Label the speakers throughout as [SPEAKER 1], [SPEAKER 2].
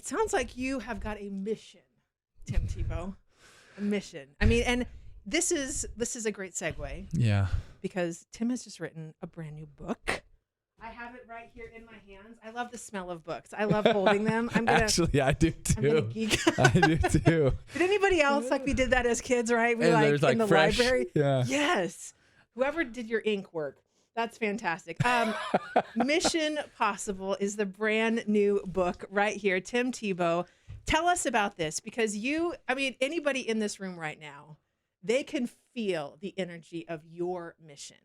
[SPEAKER 1] It sounds like you have got a mission, Tim Tebow. A mission. I mean, and this is a great segue.
[SPEAKER 2] Yeah.
[SPEAKER 1] Because Tim has just written a brand new book. I have it right here in my hands. I love the smell of books. I love holding them.
[SPEAKER 2] Actually, I do too.
[SPEAKER 1] I'm gonna geek.
[SPEAKER 2] I do too.
[SPEAKER 1] Did anybody else, like we did that as kids, right? We
[SPEAKER 2] And
[SPEAKER 1] like in the
[SPEAKER 2] fresh,
[SPEAKER 1] library.
[SPEAKER 2] Yeah.
[SPEAKER 1] Yes. Whoever did your ink work. That's fantastic. Mission Possible is the brand new book right here. Tim Tebow, tell us about this, because anybody in this room right now, they can feel the energy of your mission.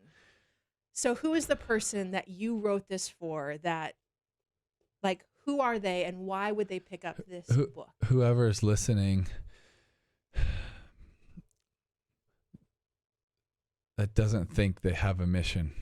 [SPEAKER 1] So who is the person that you wrote this for? That, like, who are they and why would they pick up this book?
[SPEAKER 2] Whoever is listening that doesn't think they have a mission.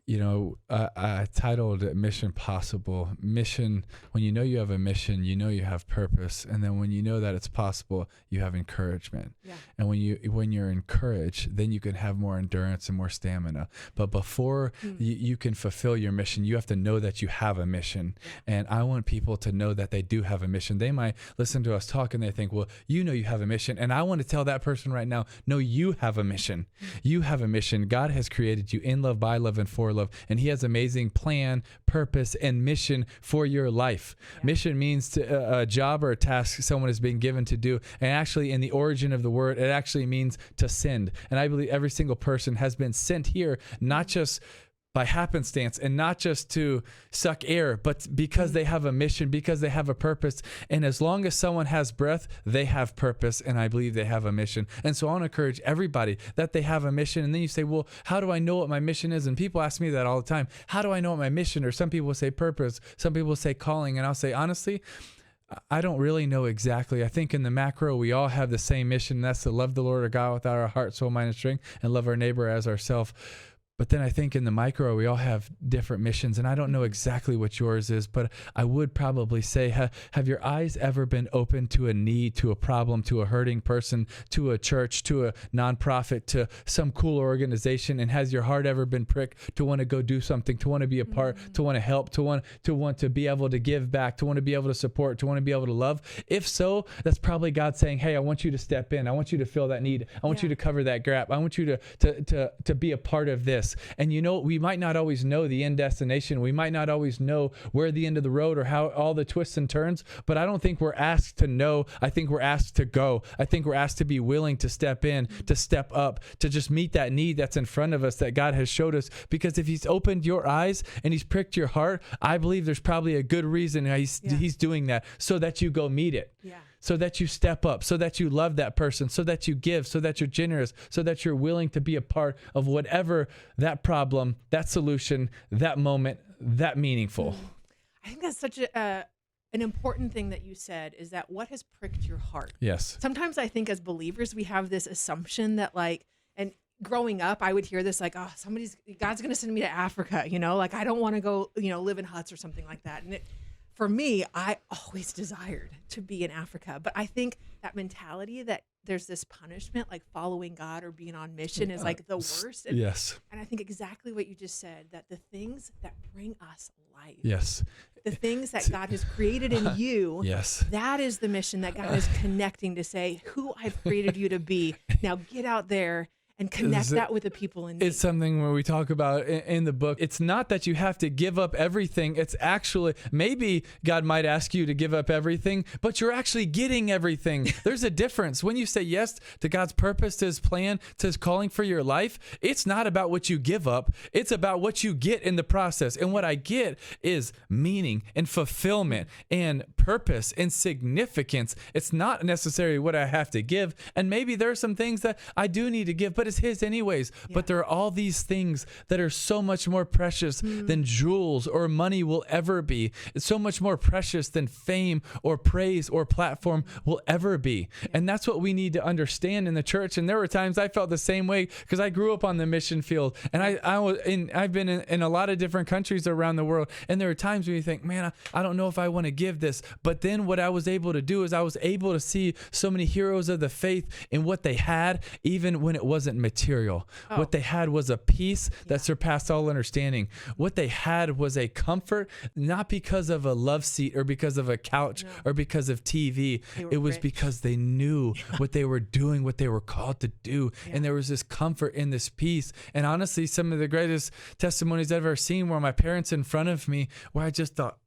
[SPEAKER 2] You know, I titled it Mission Possible. Mission, when you know you have a mission, you know you have purpose. And then when you know that it's possible, you have encouragement. Yeah. And when you're encouraged, then you can have more endurance and more stamina. But before you can fulfill your mission, you have to know that you have a mission. Yeah. And I want people to know that they do have a mission. They might listen to us talk and they think, well, you know you have a mission. And I want to tell that person right now, no, you have a mission. You have a mission. God has created you in love, by love, and for love. And he has amazing plan, purpose, and mission for your life. Yeah. Mission means a job or a task someone has been given to do. And actually, in the origin of the word, it actually means to send. And I believe every single person has been sent here, not just by happenstance and not just to suck air, but because they have a mission, because they have a purpose. And as long as someone has breath, they have purpose. And I believe they have a mission. And so I want to encourage everybody that they have a mission. And then you say, well, how do I know what my mission is? And people ask me that all the time. How do I know what my mission? Or some people say purpose. Some people say calling. And I'll say, honestly, I don't really know exactly. I think in the macro, we all have the same mission. And that's to love the Lord our God with our heart, soul, mind, and strength, and love our neighbor as ourselves. But then I think in the micro, we all have different missions, and I don't know exactly what yours is, but I would probably say, have your eyes ever been open to a need, to a problem, to a hurting person, to a church, to a nonprofit, to some cool organization? And has your heart ever been pricked to want to go do something, to want to be a part, to want to help, to want to be able to give back, to want to be able to support, to want to be able to love? If so, that's probably God saying, hey, I want you to step in. I want you to fill that need. I want you to cover that gap. I want you to be a part of this. And you know, we might not always know the end destination. We might not always know where the end of the road or how all the twists and turns, but I don't think we're asked to know. I think we're asked to go. I think we're asked to be willing to step in, to step up, to just meet that need that's in front of us that God has showed us. Because if he's opened your eyes and he's pricked your heart, I believe there's probably a good reason he's doing that, so that you go meet it. Yeah. So that you step up, so that you love that person, so that you give, so that you're generous, so that you're willing to be a part of whatever that problem, that solution, that moment, that meaningful.
[SPEAKER 1] I think that's such an important thing that you said, is that what has pricked your heart?
[SPEAKER 2] Yes.
[SPEAKER 1] Sometimes I think as believers, we have this assumption that, like, and growing up, I would hear this like, oh, God's going to send me to Africa, like I don't want to go, live in huts or something like that. And for me, I always desired to be in Africa, but I think that mentality that there's this punishment, like following God or being on mission, is like the worst. And,
[SPEAKER 2] yes.
[SPEAKER 1] And I think exactly what you just said, that the things that bring us life,
[SPEAKER 2] yes,
[SPEAKER 1] the things that God has created in you,
[SPEAKER 2] yes, that
[SPEAKER 1] is the mission that God is connecting to say, who I've created you to be. Now get out there and connect that with the people in need.
[SPEAKER 2] It's something where we talk about in the book. It's not that you have to give up everything. It's actually, maybe God might ask you to give up everything, but you're actually getting everything. There's a difference. When you say yes to God's purpose, to his plan, to his calling for your life, it's not about what you give up. It's about what you get in the process. And what I get is meaning and fulfillment and purpose and significance. It's not necessarily what I have to give. And maybe there are some things that I do need to give, but it's his anyways. Yeah. But there are all these things that are so much more precious than jewels or money will ever be. It's so much more precious than fame or praise or platform will ever be. Yeah. And that's what we need to understand in the church. And there were times I felt the same way, because I grew up on the mission field, and I've been in a lot of different countries around the world. And there are times when you think, man, I don't know if I want to give this. But then what I was able to do is I was able to see so many heroes of the faith in what they had, even when it wasn't material.
[SPEAKER 1] Oh.
[SPEAKER 2] What they had was a peace that surpassed all understanding. What they had was a comfort, not because of a love seat or because of a couch or because of TV. It was
[SPEAKER 1] rich.
[SPEAKER 2] because they knew what they were doing, what they were called to do. And there was this comfort in this peace. And honestly, some of the greatest testimonies I've ever seen were my parents in front of me, where I just thought,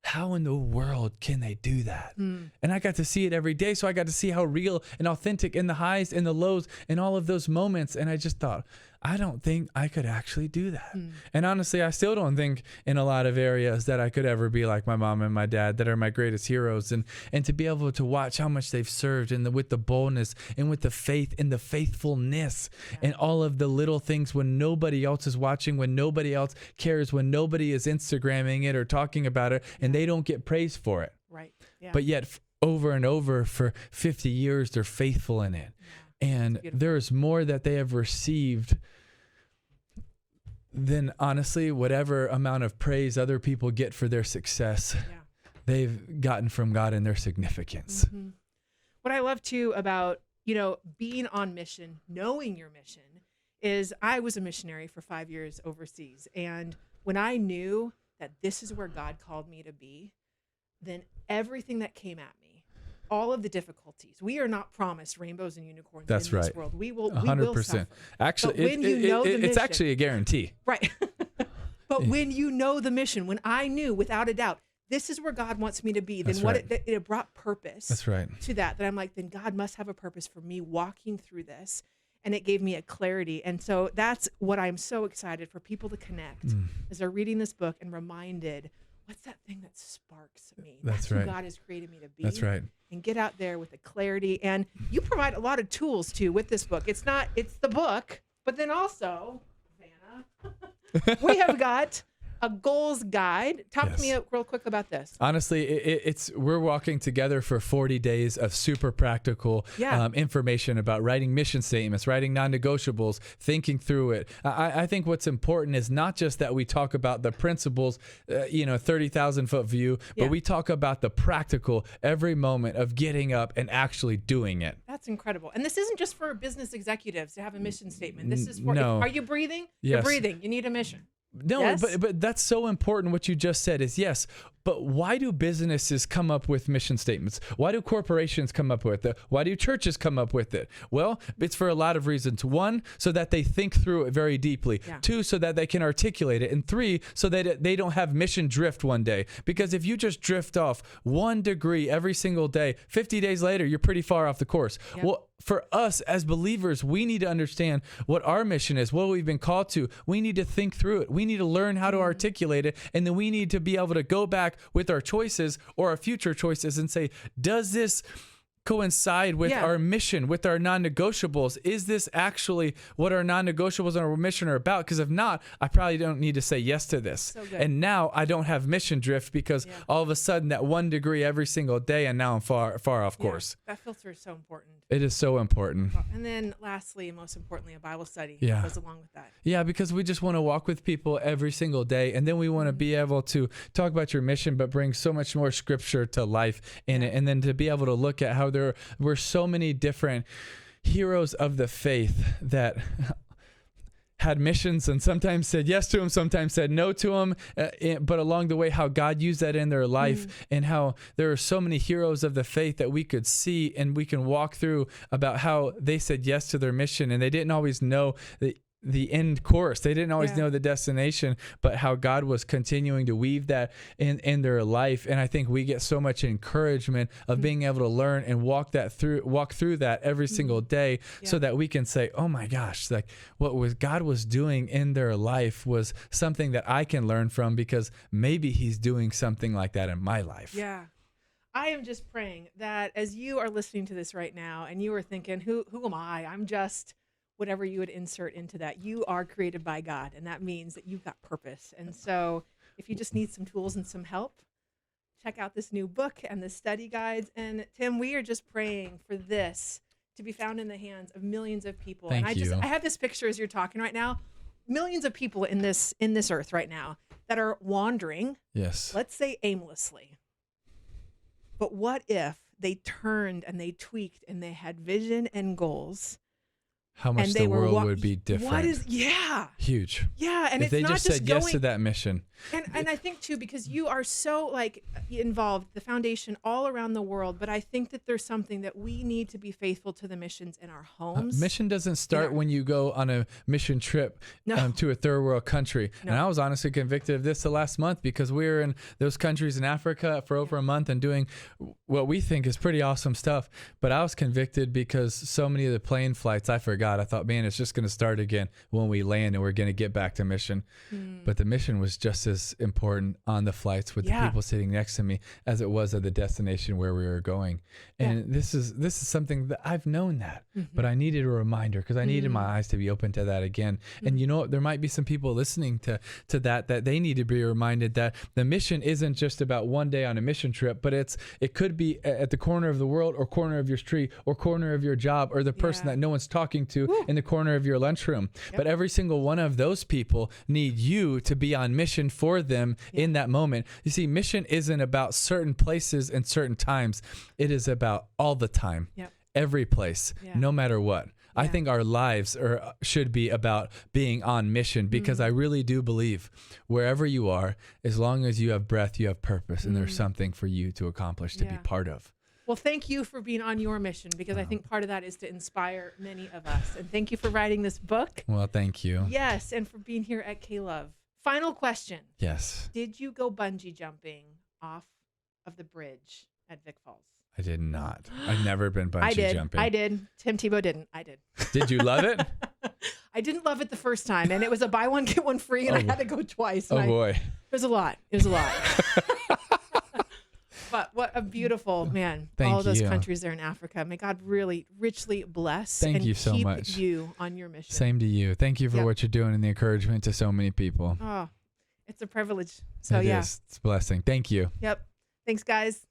[SPEAKER 2] how in the world can they do that? And I got to see it every day. So I got to see how real and authentic in the highs and the lows and all of those moments. And I just thought, I don't think I could actually do that. And honestly, I still don't think in a lot of areas that I could ever be like my mom and my dad, that are my greatest heroes. And to be able to watch how much they've served and with the boldness and with the faith and the faithfulness and all of the little things when nobody else is watching, when nobody else cares, when nobody is Instagramming it or talking about it, and they don't get praise for it.
[SPEAKER 1] Right. Yeah.
[SPEAKER 2] But yet over and over for 50 years, they're faithful in it. And there's more that they have received than, honestly, whatever amount of praise other people get for their success, they've gotten from God and their significance.
[SPEAKER 1] What I love too about, being on mission, knowing your mission, is I was a missionary for 5 years overseas. And when I knew that this is where God called me to be, then everything that came at me, all of the difficulties, we are not promised rainbows and unicorns in this world. We will
[SPEAKER 2] 100%.
[SPEAKER 1] suffer.
[SPEAKER 2] Actually, it's actually a guarantee.
[SPEAKER 1] Right. But when you know the mission, when I knew without a doubt, this is where God wants me to be, then it brought purpose to that I'm like, then God must have a purpose for me walking through this. And it gave me a clarity. And so that's what I'm so excited for people to connect as they're reading this book and reminded, what's that thing that sparks me? That's who God has created me to be.
[SPEAKER 2] That's right.
[SPEAKER 1] And get out there with the clarity. And you provide a lot of tools too with this book. It's the book, but then also, Vanna, we have got a goals guide. Talk to me real quick about this.
[SPEAKER 2] Honestly, we're walking together for 40 days of super practical information about writing mission statements, writing non-negotiables, thinking through it. I think what's important is not just that we talk about the principles, 30,000 foot view, but we talk about the practical every moment of getting up and actually doing it.
[SPEAKER 1] That's incredible. And this isn't just for business executives to have a mission statement. This is for, are you breathing?
[SPEAKER 2] Yes.
[SPEAKER 1] You're breathing. You need a mission.
[SPEAKER 2] No, but that's so important. What you just said is yes. But why do businesses come up with mission statements? Why do corporations come up with it? Why do churches come up with it? Well, it's for a lot of reasons. One, so that they think through it very deeply. Two, so that they can articulate it. And three, so that they don't have mission drift one day. Because if you just drift off 1 degree every single day, 50 days later, you're pretty far off the course. Well, for us as believers, we need to understand what our mission is, what we've been called to. We need to think through it. We need to learn how to articulate it. And then we need to be able to go back with our choices or our future choices and say, does this coincide with our mission, with our non-negotiables? Is this actually what our non-negotiables and our mission are about? Because if not, I probably don't need to say yes to this.
[SPEAKER 1] So good.
[SPEAKER 2] And now I don't have mission drift because all of a sudden that 1 degree every single day, and now I'm far off course.
[SPEAKER 1] That filter is so important.
[SPEAKER 2] It is so important.
[SPEAKER 1] And then lastly, and most importantly, a Bible study goes along with that.
[SPEAKER 2] Yeah, because we just want to walk with people every single day. And then we want to be able to talk about your mission, but bring so much more scripture to life in it. And then to be able to look at how there were so many different heroes of the faith that had missions and sometimes said yes to them, sometimes said no to them, but along the way, how God used that in their life and how there are so many heroes of the faith that we could see and we can walk through about how they said yes to their mission and they didn't always know the end course. They didn't always know the destination, but how God was continuing to weave that in their life. And I think we get so much encouragement of being able to learn and walk through that every single day so that we can say, oh my gosh, like what God was doing in their life was something that I can learn from because maybe he's doing something like that in my life.
[SPEAKER 1] Yeah. I am just praying that as you are listening to this right now and you are thinking, who am I? I'm just whatever you would insert into that. You are created by God, and that means that you've got purpose. And so if you just need some tools and some help, check out this new book and the study guides. And Tim, we are just praying for this to be found in the hands of millions of people.
[SPEAKER 2] Thank
[SPEAKER 1] and
[SPEAKER 2] you.
[SPEAKER 1] I have this picture as you're talking right now, millions of people in this earth right now that are wandering, let's say aimlessly. But what if they turned and they tweaked and they had vision and goals
[SPEAKER 2] how much
[SPEAKER 1] and
[SPEAKER 2] the
[SPEAKER 1] they were
[SPEAKER 2] world would be different.
[SPEAKER 1] What is, yeah.
[SPEAKER 2] Huge.
[SPEAKER 1] Yeah. And
[SPEAKER 2] if
[SPEAKER 1] it's
[SPEAKER 2] they
[SPEAKER 1] not
[SPEAKER 2] just
[SPEAKER 1] just
[SPEAKER 2] said
[SPEAKER 1] going,
[SPEAKER 2] yes to that mission.
[SPEAKER 1] And I think too, because you are so like involved, the foundation all around the world, but I think that there's something that we need to be faithful to the missions in our homes.
[SPEAKER 2] Mission doesn't start when you go on a mission trip to a third world country. No. And I was honestly convicted of this the last month because we were in those countries in Africa for over a month and doing what we think is pretty awesome stuff. But I was convicted because so many of the plane flights, I forgot. I thought, man, it's just going to start again when we land and we're going to get back to mission. But the mission was just as important on the flights with the people sitting next to me as it was at the destination where we were going. And this is something that I've known that, but I needed a reminder because I needed my eyes to be open to that again. And you know, there might be some people listening to that they need to be reminded that the mission isn't just about one day on a mission trip, but it could be at the corner of the world or corner of your street or corner of your job or the person that no one's talking to in the corner of your lunchroom. But every single one of those people need you to be on mission for them in that moment. You see, mission isn't about certain places and certain times. It is about all the time, every place, no matter what. I think our lives should be about being on mission because I really do believe wherever you are, as long as you have breath, you have purpose, and there's something for you to accomplish, to be part of.
[SPEAKER 1] Well, thank you for being on your mission because I think part of that is to inspire many of us. And thank you for writing this book.
[SPEAKER 2] Well, thank you.
[SPEAKER 1] Yes, and for being here at KLOVE. Final question.
[SPEAKER 2] Yes.
[SPEAKER 1] Did you go bungee jumping off of the bridge at Vic Falls?
[SPEAKER 2] I did not. I've never been bungee jumping.
[SPEAKER 1] I did. Tim Tebow didn't. I did.
[SPEAKER 2] Did you love it?
[SPEAKER 1] I didn't love it the first time, and it was a buy one, get one free, and I had to go twice.
[SPEAKER 2] Oh, boy.
[SPEAKER 1] It was a lot. It was a lot. But what a beautiful, man. All those countries there in Africa. May God really richly bless
[SPEAKER 2] Thank you so
[SPEAKER 1] keep
[SPEAKER 2] much.
[SPEAKER 1] You on your mission.
[SPEAKER 2] Same to you. Thank you for what you're doing and the encouragement to so many people.
[SPEAKER 1] Oh, it's a privilege. So,
[SPEAKER 2] It is. It's a blessing. Thank you.
[SPEAKER 1] Yep. Thanks, guys.